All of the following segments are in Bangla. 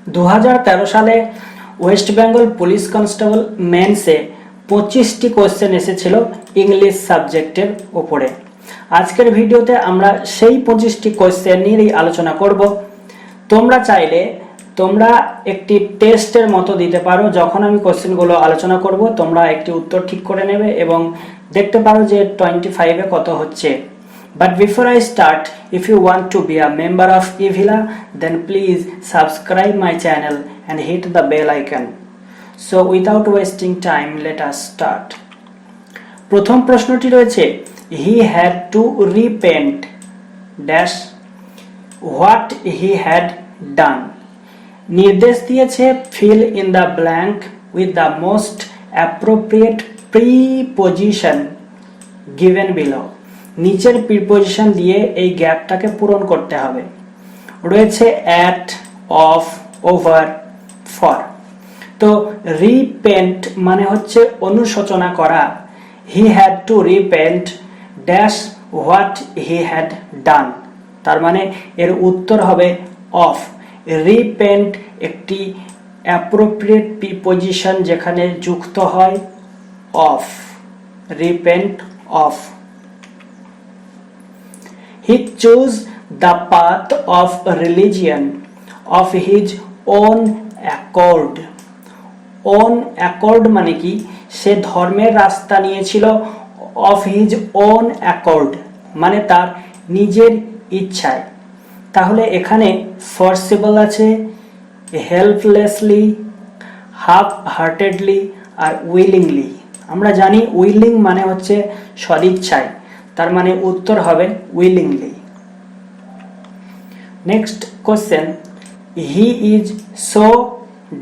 2013 সালে ওয়েস্ট বেঙ্গল পুলিশ কনস্টেবল মেন্সে 25টি কোশ্চেন এসেছিল ইংলিশ সাবজেক্টের উপরে। আজকের ভিডিওতে আমরা সেই 25টি কোশ্চেন নিয়েই আলোচনা করব। তোমরা চাইলে তোমরা একটি টেস্টের মতো দিতে পারো, যখন আমি কোশ্চেনগুলো আলোচনা করব তোমরা একটি উত্তর ঠিক করে নেবে এবং দেখতে পারো যে 25-এ কত হচ্ছে। But before I start, if you want to be a member of eVilla, then please subscribe my channel and hit the bell icon. So without wasting time, let us start. প্রথম প্রশ্নটি রয়েছে, he had to repent dash what he had done. নির্দেশ দিয়েছে fill in the blank with the most appropriate preposition given below. নিচের প্রিপোজিশন দিয়ে এই গ্যাপটাকে পূরণ করতে হবে। রয়েছে অ্যাট, অফ, ওভার, ফর। তো রিপেন্ট মানে হচ্ছে অনুশোচনা করা। He had to repent dash what he had done, তার মানে এর উত্তর হবে অফ। রিপেন্ট একটি অ্যাপ্রোপ্রিয়েট প্রিপোজিশন যেখানে যুক্ত হয় of. Repent of. He chose the path of religion of his own accord. Own accord মানে কি? সে ধর্মের রাস্তা নিয়েছিল of his own accord মানে তার নিজের ইচ্ছায়। তাহলে এখানে forcible আছে, helplessly, half-heartedly আর willingly। আমরা জানি willing মানে হচ্ছে সদিচ্ছায়, তার মানে উত্তর হবে willingly. Next question, he is so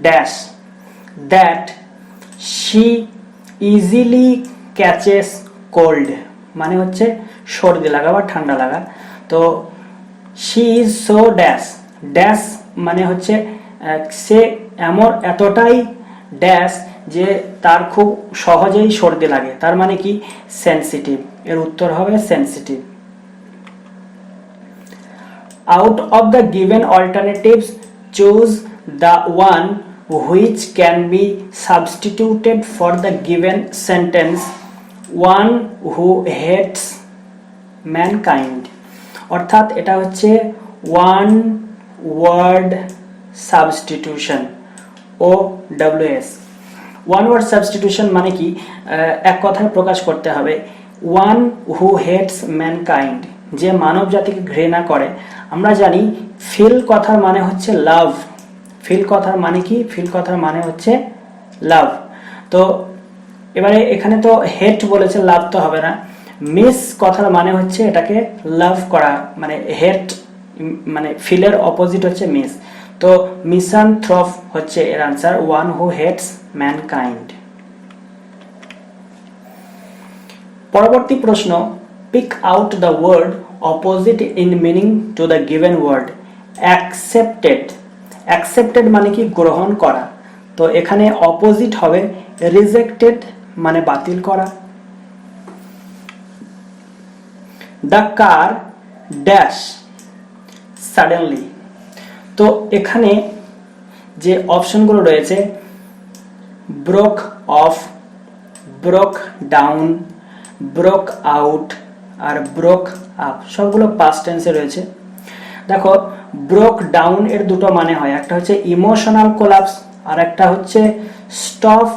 dash that she easily catches cold মানে হচ্ছে সর্দি লাগা বা ঠান্ডা লাগা। তো she is so dash, dash মানে হচ্ছে সে এতটাই ড্যাশ যে তার খুব সহজেই সর্দি লাগে, তার মানে কি সেনসিটিভ। এর উত্তর হবে sensitive. Out of the given alternatives, choose the one which can be substituted for the given sentence, one who hates mankind. অর্থাৎ এটা হচ্ছে one word substitution, OWS। One word substitution মানে কি এক কথায় প্রকাশ করতে হবে। ওয়ান হু হেটস ম্যানকাইন্ড, যে মানব জাতিকে ঘৃণা করে। আমরা জানি ফিল কথার মানে হচ্ছে লাভ। ফিল কথার মানে কি? ফিল কথার মানে হচ্ছে লাভ। তো এবারে এখানে তো হেট বলেছে, লাভ তো হবে না। মিস কথার মানে হচ্ছে এটাকে লাভ করা, মানে হেট মানে ফিলের অপোজিট হচ্ছে মিস। তো মিসানথ্রপ হচ্ছে এর answer, one who hates mankind. পরবর্তী প্রশ্ন, pick out the word opposite in meaning to the given word. Accepted. Accepted মানে কি? গ্রহণ করা। তো এখানে অপোজিট হবে রিজেক্টেড মানে বাতিল করা। The car dash suddenly. তো এখানে যে অপশনগুলো রয়েছে broke off, broke down, broke out আর ব্রোক আপ, সবগুলো পাস্ট টেন্সে রয়েছে। দেখো ব্রোক ডাউন এর দুটো মানে হয়, একটা হচ্ছে ইমোশনাল কোলাপস আর একটা হচ্ছে স্টপ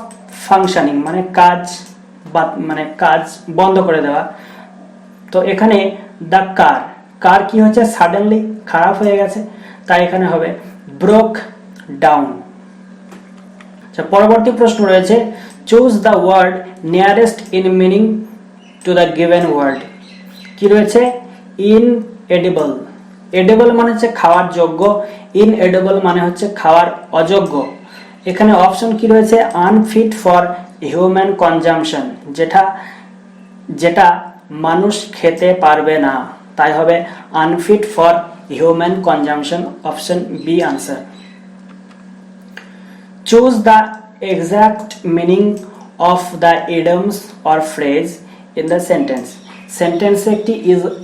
ফাংশনিং মানে কাজ বন্ধ করে দেওয়া। তো এখানে দ্য কার কি হচ্ছে? সাডেনলি খারাপ হয়ে গেছে, তাই এখানে হবে ব্রোক ডাউন। আচ্ছা, পরবর্তী প্রশ্ন রয়েছে, choose the word nearest in meaning to the given word. কি রয়েছে? ইনএডিবল। এডিবল মানে হচ্ছে খাওয়ার যোগ্য, ইনএডিবল মানে হচ্ছে খাওয়ার অযোগ্য। এখানে অপশন কি রয়েছে? আনফিট ফর হিউম্যান কনজাম্পশন, যেটা মানুষ খেতে পারবে না, তাই হবে unfit for human consumption, option B answer. Choose the exact meaning of the idioms or phrase in the sentence. Sentence একটি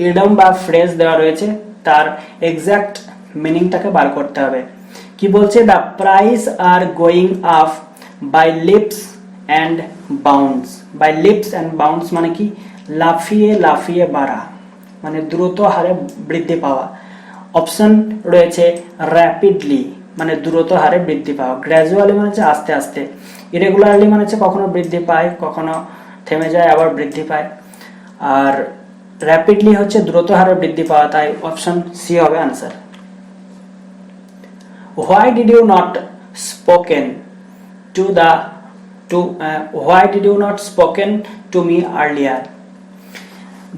idiom বা phrase দেওয়া রয়েছে, তার exact meaningটাকে বার করতে হবে। কি বলছে, the price are going up by leaps and bounds. By leaps and bounds মানে কি, লাফিয়ে লাফিয়ে বাড়া, মানে দ্রুত হারে বৃদ্ধি পাওয়া। অপশন রয়েছে র্যাপিডলি মানে দ্রুত হারে বৃদ্ধি পাওয়া, গ্র্যাজুয়ালি মানে হচ্ছে আস্তে আস্তে, ইরেগুলারলি মানে হচ্ছে কখনো বৃদ্ধি পায় কখনো থেমে যায় আবার বৃদ্ধি পায়, আর র্যাপিডলি হচ্ছে দ্রুত হারে বৃদ্ধি পাওয়া, তাই অপশন সি হবে answer. Why did you not spoken to the why did you not spoken to me earlier?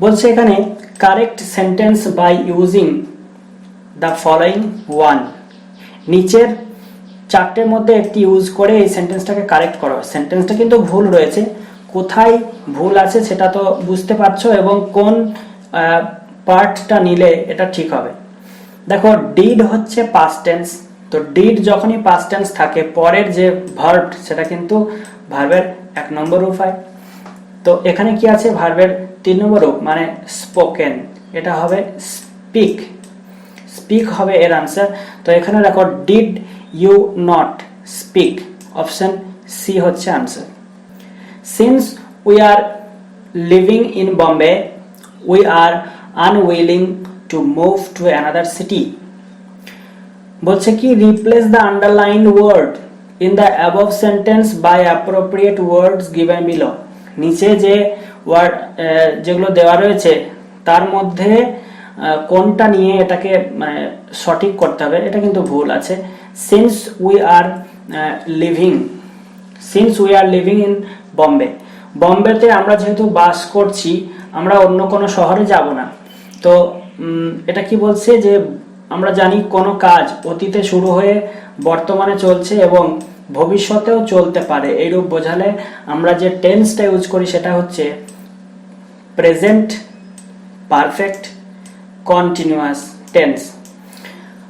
বলছে এখানে correct sentence by using the following one. নিচের চারটের মধ্যে একটি ইউজ করে এই সেন্টেন্সটাকে কারেক্ট করো। সেন্টেন্সটা কিন্তু ভুল রয়েছে, কোথায় ভুল আছে সেটা তো বুঝতে পারছো এবং কোন পার্টটা নিলে এটা ঠিক হবে। দেখো ডিড হচ্ছে পাস্ট টেন্স, তো ডিড যখনই পাস্ট টেন্স থাকে পরের যে ভার্ব সেটা কিন্তু ভার্বের 1 নম্বর রূপ হয়। তো এখানে কি আছে, ভার্বের 3 নম্বর রূপ মানে স্পোকেন, এটা হবে স্পিক, স্পিক হবে এর আনসার। তো এখানে দেখো did you not speak, option C হচ্ছে answer. Since we are living in Bombay we are unwilling to move to another city. বলছে কি replace the underlined word in the above sentence by appropriate words given below. নিচে যে ওয়ার্ড যেগুলো দেওয়া রয়েছে তার মধ্যে কোনটা নিয়ে এটাকে মানে সঠিক করতে হবে, এটা কিন্তু ভুল আছে। Since we are living in Bombay, বম্বেতে আমরা যেহেতু বাস করছি আমরা অন্য কোনো শহরে যাব না। তো এটা কি বলছে যে আমরা জানি কোনো কাজ অতীতে শুরু হয়ে বর্তমানে চলছে এবং ভবিষ্যতেও চলতে পারে, এইরূপ বোঝালে আমরা যে টেন্সটা ইউজ করি সেটা হচ্ছে প্রেজেন্ট পারফেক্ট কন্টিনিউয়াস টেন্স।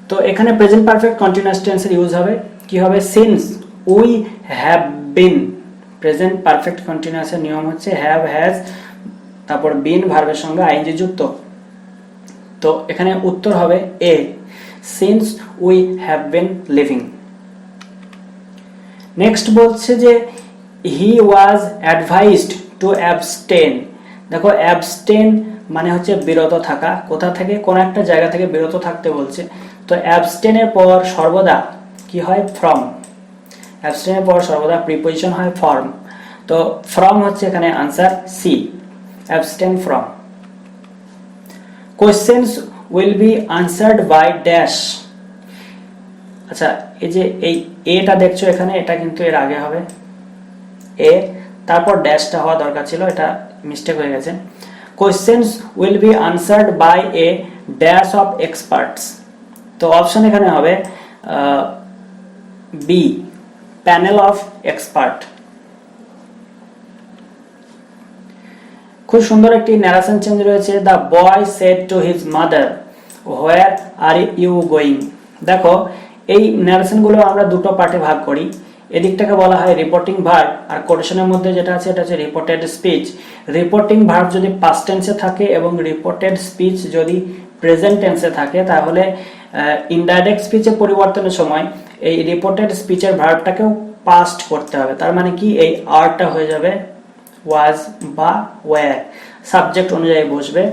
তো এখানে প্রেজেন্ট পারফেক্ট কন্টিনিউয়াস টেন্সের ইউজ হবে, কি হবে, since we have been. Present perfect কন্টিনিউয়াসের নিয়ম হচ্ছে হ্যাভ, হ্যাজ, তারপর বিন ভার্বের সঙ্গে আইএনজি যুক্ত। তো এখানে উত্তর হবে A, since we have been living. Next বলছে যে he was advised to abstain. দেখো অ্যাবস্টেন মানে হচ্ছে বিরত থাকা, কোথা থেকে, কোন একটা জায়গা থেকে বিরত থাকতে বলছে। তো অ্যাবস্টেনের পর সর্বদা কি হয়, ফ্রম। অ্যাবস্টেনের পর সর্বদা প্রিপোজিশন হয় ফর্ম, তো ফ্রম হচ্ছে এখানে answer C, abstain from. Questions will be answered by dash. আচ্ছা এই যে এই এটা দেখছো এখানে, এটা কিন্তু এর আগে হবে এ, তারপর ড্যাশটা হওয়া দরকার ছিল, এটা মিস্টেক হয়ে গেছে। Questions will be answered by a dash of experts. তো অপশন এখানে হবে বি, প্যানেল অফ এক্সপার্ট। খুব সুন্দর একটি ন্যারেশন চেঞ্জ রয়েছে, the boy said to his mother where are you going. দেখো এই ন্যারেশন গুলো আমরা দুটো পার্টে ভাগ করি, এদিকটাকে বলা হয় রিপোর্টিং ভার্ব, আর কোটেশনের মধ্যে যেটা আছে এটা হচ্ছে রিপোর্টেড স্পিচ। রিপোর্টিং ভার্ব যদি পাস্ট টেন্সে থাকে এবং রিপোর্টেড স্পিচ যদি প্রেজেন্ট টেন্সে থাকে তাহলে ইনডাইরেক্ট স্পিচে পরিবর্তনের সময় এই রিপোর্টেড স্পিচের ভার্বটাকেও পাস্ট করতে হবে। তার মানে কি এই আরটা হয়ে যাবে ওয়াজ বা ওয়্যার, সাবজেক্ট অনুযায়ী বসবে,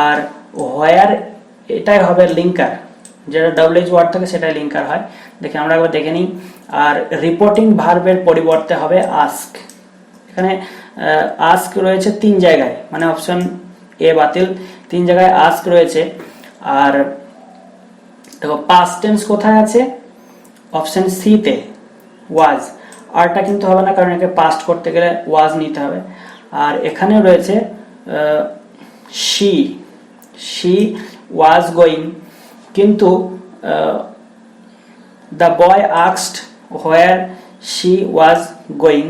আর হোয়ার এটাই হবে লিঙ্কার, যেটা ডাবলএইচ ওয়ার্ড থাকে সেটাই লিঙ্কার হয়। দেখে আমরা একবার দেখে নিই। আর রিপোর্টিং ভার্বের পরিবর্তে হবে আস্ক। এখানে আস্ক রয়েছে 3 জায়গায়, মানে অপশন এ বাতিল, 3 জায়গায় আস্ক রয়েছে। আর দেখো পাস্ট টেন্স কোথায় আছে, অপশন সি তে ওয়াজ, আরটা কিন্তু হবে না কারণ একে পাস্ট করতে গেলে ওয়াজ নিতে হবে। আর এখানে রয়েছে শি ওয়াজ গোয়িং, কিন্তু the boy asked where she was going.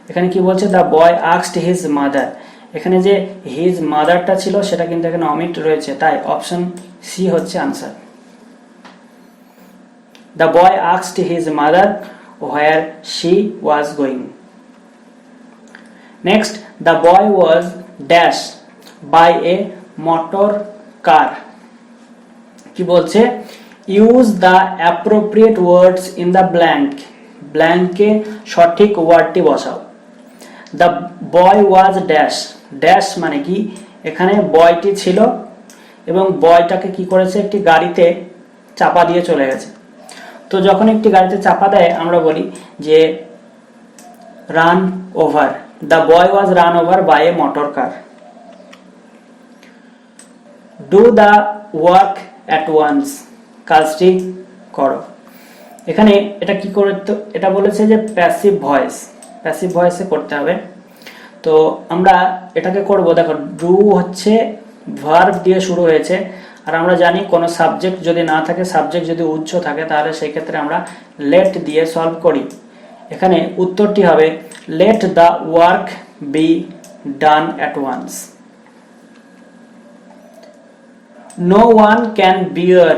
এখানে কি বলছে, the boy asked his mother, এখানে যে হিজ মাদারটা ছিল সেটা কিন্তু এখানে অমিট রয়েছে, তাই অপশন সি হচ্ছে answer. The boy asked his mother where she was going. Next, the boy was dash by a motor car. কি বলছে, use the appropriate words in the blank, ব্ল্যাঙ্কে সঠিক ওয়ার্ডটি বসাও। The boy was dash, dash মানে কি, এখানে বয়টি ছিল এবং বয়টাকে কি করেছে, একটি গাড়িতে চাপা দিয়ে চলে গেছে। তো যখন একটি গাড়িতে চাপা দেয় আমরা বলি যে run over, the boy was run over by a motor car. Do the work at once, কাজটি করো। এখানে এটা কি করতে, এটা বলেছে যে প্যাসিভ ভয়েস, প্যাসিভ ভয়েসে করতে হবে। তো আমরা এটাকে করব, দেখো ডু হচ্ছে ভার্ব দিয়ে শুরু হয়েছে, আর আমরা জানি কোনো সাবজেক্ট যদি না থাকে, সাবজেক্ট যদি উচ্চ থাকে, তাহলে সেই ক্ষেত্রে আমরা লেট দিয়ে সলভ করি। এখানে উত্তরটি হবে let the work be done at once. No one can bear,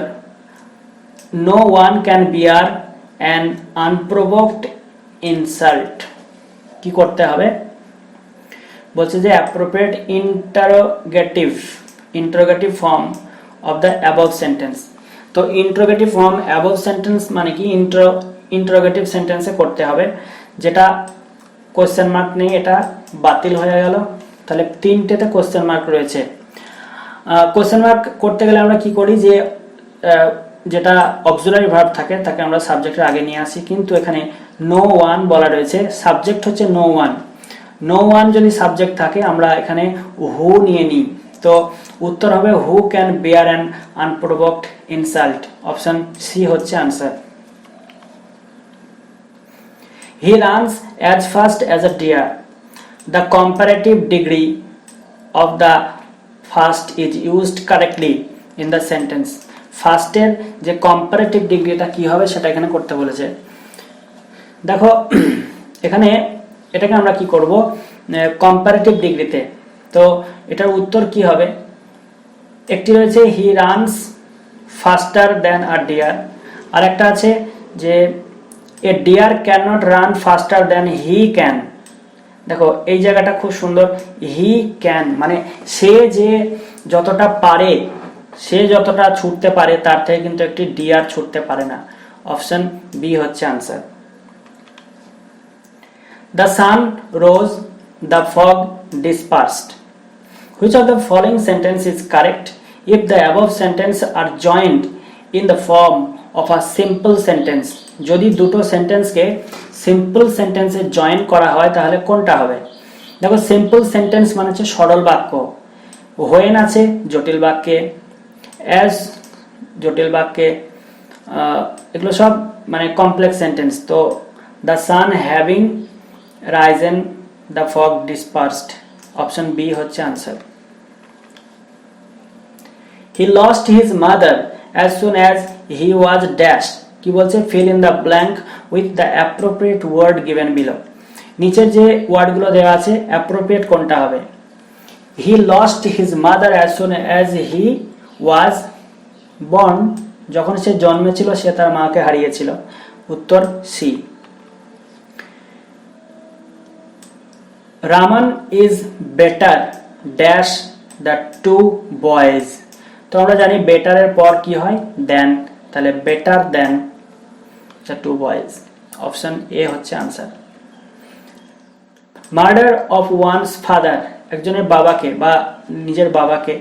no one can bear an unprovoked insult. কি করতে হবে, বলছে যে appropriate interrogative form of the above sentence. তো ইন্টারোগেটিভ ফর্ম অ্যাবভ সেন্টেন্স মানে কি, ইন্টারোগেটিভ সেন্টেন্সে করতে হবে। যেটা কোশ্চেন মার্ক নেই এটা বাতিল হয়ে গেল, তাহলে তিনটেতে কোশ্চেন মার্ক রয়েছে। কোশ্চেন মার্ক করতে গেলে আমরা কি করি, যে যেটা অক্সিলারি ভার্ব থাকে তাকে আমরা সাবজেক্টের আগে নিয়ে আসি, কিন্তু এখানে নো ওয়ান বলা রয়েছে, সাবজেক্ট হচ্ছে নো ওয়ান। নো ওয়ান যদি সাবজেক্ট থাকে আমরা এখানে হু নিয়ে নিই, তো উত্তর হবে who can bear an unprovoked insult. Option C হচ্ছে answer. He runs as fast as a deer, the comparative degree of the fast is used correctly in the sentence. ফাস্টের যে কম্পারেটিভ ডিগ্রিটা কি হবে সেটা এখানে করতে বলেছে। দেখো এখানে এটাকে আমরা কি করব, কম্পারেটিভ ডিগ্রিতে। তো এটার উত্তর কি হবে, একটি রয়েছে he runs faster than a deer, আর একটা আছে যে a deer cannot run faster than he can. দেখো এই জায়গাটা খুব সুন্দর, হি ক্যান মানে সে যে যতটা পারে, সে যতটা ছুটতে পারে তার থেকে কিন্তু একটি ডিয়ার ছুটতে পারে না। অপশন বি হচ্ছে answer. The sun rose, the fog dispersed. Which of the following sentence is correct if the above sentence are joined in the form of a simple sentence? যদি দুটো সেন্টেন্সকে সিম্পল সেন্টেন্সে জয়েন করা হয় তাহলে কোনটা হবে? দেখো সিম্পল সেন্টেন্স মানে হচ্ছে সরল বাক্য, হোয়েন আছে জটিল বাক্যে, অ্যাজ জটিল বাক্যে, এগুলো সব মানে কমপ্লেক্স সেন্টেন্স। তো the sun having risen, the fog dispersed. Option B হচ্ছে answer. He lost his mother as soon as he was dashed. কি বলছে, fill in the blank with the appropriate word given below. নিচের যে ওয়ার্ডগুলো দেওয়া আছে appropriate কোনটা হবে? He lost his mother as soon as he was born. যখন সে জন্মেছিল সে তার মাকে হারিয়েছিল। উত্তর C. Raman is better dash the two boys. তো আমরা জানি better এর পর কি হয়, than, তাহলে better than the two boys. Option A হচ্ছে answer. Murder of one's father, একজনের বাবাকে বা নিজের বাবাকে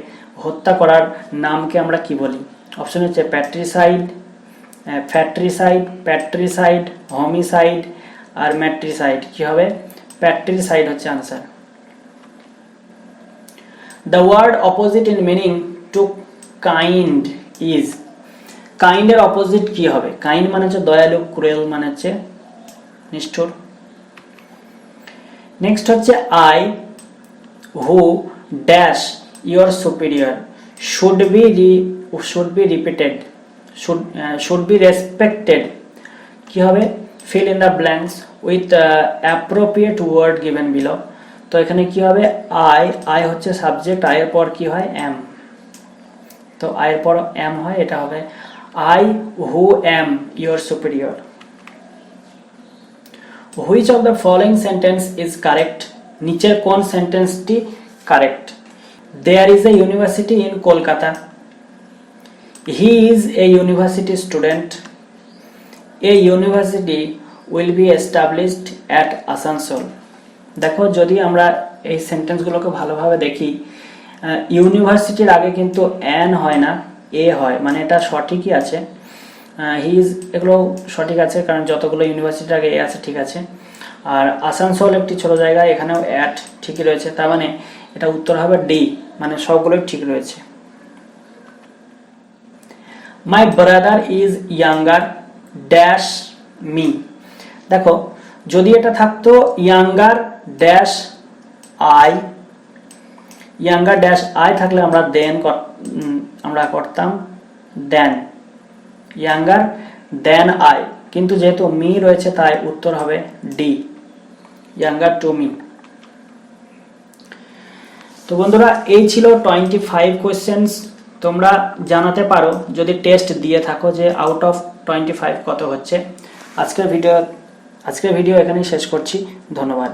হত্যা করার নামকে আমরা কি বলি? অপশন হচ্ছে প্যাট্রিসাইড, ফ্যাট্রিসাইড, প্যাট্রিসাইড, হোমিসাইড আর ম্যাট্রিসাইড। কি হবে? প্যাট্রিসাইড হচ্ছে answer. The word opposite in meaning to kind is, কাইন্ডের অপোজিট কি হবে? কাইন্ড মানে হচ্ছে দয়ালু, ক্রুয়েল মানে হচ্ছে নিষ্ঠুর। নেক্সট হচ্ছে I who dash your superior should be repeated, should be respected. কি হবে? fill in the blanks with appropriate word given below. তো এখানে কি হবে? I হচ্ছে সাবজেক্ট, I এর পর কি হয়? am. তো I এর পর am হয়, এটা হবে I who am your superior. Which of the following sentence is correct? নিচের কোন সেন্টেন্সটি correct? There is a university in Kolkata. He is a university student. A university will be established at Asansol. দেখো যদি আমরা এই সেন্টেন্সগুলোকে ভালোভাবে দেখি, ইউনিভার্সিটির আগে কিন্তু অ্যান হয় না, এ হয়, মানে এটা সঠিকই আছে। হি ইজ এগুলো সঠিক আছে, কারণ যতগুলো ইউনিভার্সিটির আগে এ আছে ঠিক আছে। আর আসানসোল একটি ছোট জায়গা, এখানেও অ্যাট ঠিকই রয়েছে, তার মানে এটা উত্তর হবে ডি, মানে সবগুলোই ঠিক রয়েছে। My brother is younger dash me. দেখো যদি এটা থাকতো younger dash I, younger dash I থাকলে আমরা করতাম দেন, ইয়াঙ্গার দেন আই, কিন্তু যেহেতু মি রয়েছে তাই উত্তর হবে ডি, ইয়াঙ্গার টু মি। তো বন্ধুরা এই ছিল 25 কোয়েশ্চেন্স। তোমরা জানাতে পারো যদি টেস্ট দিয়ে থাকো যে আউট অফ 25 কত হচ্ছে। আজকের ভিডিও এখানেই শেষ করছি। ধন্যবাদ।